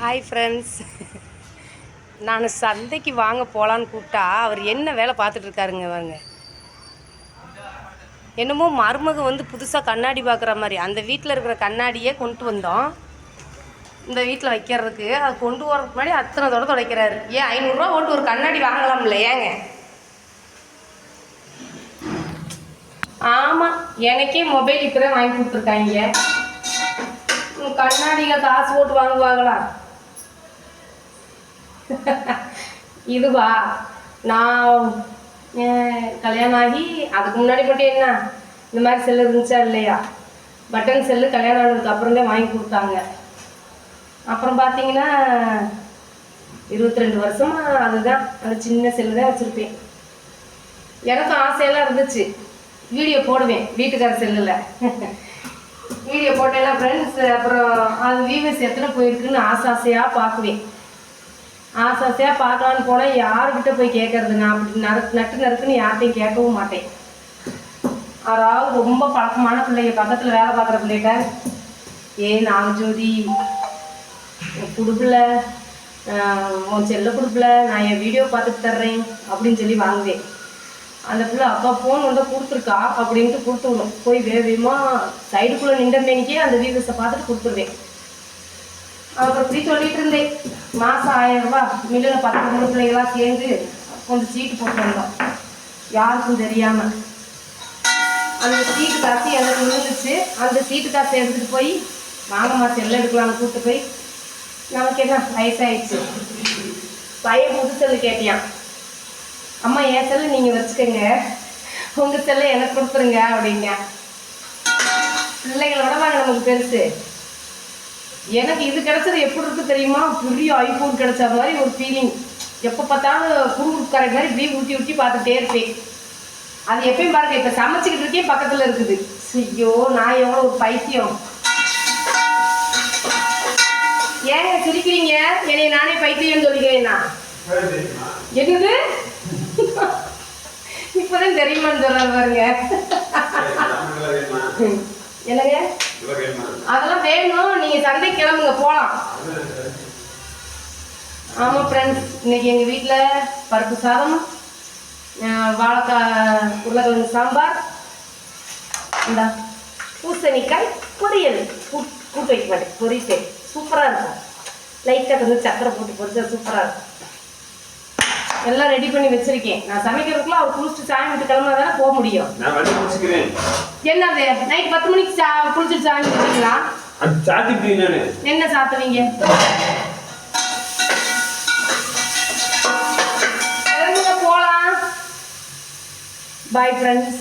Hi friends, நான் சந்தைக்கு வாங்க போகலான்னு கூப்பிட்டா அவர் என்ன வேலை பார்த்துட்டு இருக்காருங்க. வாங்க, என்னமோ மருமக வந்து புதுசாக கண்ணாடி பார்க்குற மாதிரி அந்த வீட்டில் இருக்கிற கண்ணாடியே கொண்டு வந்தோம் இந்த வீட்டில் வைக்கிறதுக்கு. அது கொண்டு வரதுக்கு முன்னாடி அத்தனை தடவை துடைக்கிறாரு. ஏன் 500 போட்டு ஒரு கண்ணாடி வாங்கலாம்ல? ஏங்க? ஆமாம், எனக்கே மொபைல் இப்போ தான் வாங்கி கொடுத்துருக்காங்க. கண்ணாடியில் காசு போட்டு வாங்குவாங்களா? இதுவா, நான் கல்யாணம் ஆகி அதுக்கு முன்னாடி மட்டும் என்ன இந்த மாதிரி செல்லு இருந்துச்சா இல்லையா? பட்டன் செல்லு கல்யாணம் ஆனதுக்கு அப்புறம் தான் வாங்கி கொடுத்தாங்க. அப்புறம் பார்த்தீங்கன்னா 22 வருஷமாக அதுதான், அந்த சின்ன செல்லு தான் வச்சுருப்பேன். எனக்கும் ஆசையெல்லாம் இருந்துச்சு, வீடியோ போடுவேன் வீட்டுக்கார செல்லில். வீடியோ போட்டேன்னா ஃப்ரெண்ட்ஸ், அப்புறம் அது வியூவர்ஸ் எத்தனை போயிருக்குன்னு ஆசையாக பார்க்குவேன். ஆசையாக பார்க்கலான்னு போனால் யாருக்கிட்ட போய் கேட்கறது? நான் அப்படி நட்டு நறுக்குன்னு யார்கிட்டையும் கேட்கவும் மாட்டேன். அதாவது ரொம்ப பழக்கமான பிள்ளைங்க, பக்கத்தில் வேலை பார்க்குற பிள்ளைகிட்ட, நாகஜோதி கொடுக்கல, உன் செல்ல கொடுக்கல, நான் என் வீடியோ பார்த்துட்டு தர்றேன் அப்படின்னு சொல்லி வாங்குவேன். அந்த பிள்ளை அப்பா ஃபோன் வந்து கொடுத்துருக்கா அப்படின்ட்டு கொடுத்து விடும். போய் வேகமாக சைடுக்குள்ளே நின்றமேனிக்கே அந்த வீவர்ஸை பார்த்துட்டு கொடுத்துருவேன். அப்புறம் இப்படி சொல்லிட்டு இருந்தேன். மாதம் 1000 ரூபா மில்லில் 10 பிள்ளைகளாக சேர்ந்து கொஞ்சம் சீட்டு போட்டு வந்தோம், யாருக்கும் தெரியாமல். அந்த சீட்டு காசு எனக்கு விழுந்துச்சு. அந்த சீட்டு காசை எடுத்துகிட்டு போய் வாங்கம்மா செல்ல எடுக்கலாம்னு கூப்பிட்டு போய், நமக்கு என்ன வயசாகிடுச்சு, பையன் புது செல்லு கேட்டியான். அம்மா என் செல்லு நீங்கள் வச்சுக்கோங்க, உங்கள் செல்லை எனக்கு கொடுத்துருங்க அப்படிங்க. பிள்ளைகளோட வாங்க நமக்கு பெருசு. எனக்கு இது கிடைச்சது எப்படி இருக்குது தெரியுமா? பெரிய ஐஃபோன் கிடைச்ச மாதிரி ஒரு ஃபீலிங். எப்போ பார்த்தாலும் குறுகுறுக்கார மாதிரி இப்படி ஊட்டி ஊட்டி பார்த்துட்டே இருப்பேன். அது எப்பயும் பாருங்க, இப்போ சமைச்சிக்கிட்டு இருக்கேன் பக்கத்தில் இருக்குது. ஐயோ, நான் எவ்வளோ ஒரு பைத்தியம். ஏங்க சிரிக்கிறீங்க? என்னை நானே பைத்தியம்னு சொல்லிக்கிறேன்னா என்னது? இப்போதான் தெரியுமான்னு சொல்றாரு பாருங்க. என்னங்க? அதெல்லாம் வேணும், நீங்க சந்தைக்கு கிளம்புங்க போகலாம். ஆமாம் ஃப்ரெண்ட்ஸ், இன்னைக்கு எங்கள் வீட்டில் பருப்பு சாதம், வாழைக்காய் உருளைக்கிழங்கு சாம்பார், இந்த பூசணிக்காய் பொரியல். கூட்டு வைக்க மாட்டேன், பொரிச்சேன். சூப்பராக இருக்கும். லைட்டாக கொஞ்சம் சக்கரை போட்டு பொரிச்சா சூப்பராக இருக்கும். எல்லாம் ரெடி பண்ணி வச்சிருக்கேன். நான் சமைக்கிறதுக்குள்ள அவர் குளிச்சுட்டு சாமி விட்டு கிளம்புனா தானே போக முடியும். என்னது நைட் 10 மணிக்கு குளிச்சுட்டு சாமி விட்டுங்களா? என்ன சாத்துவீங்க? போலாம். Bye friends.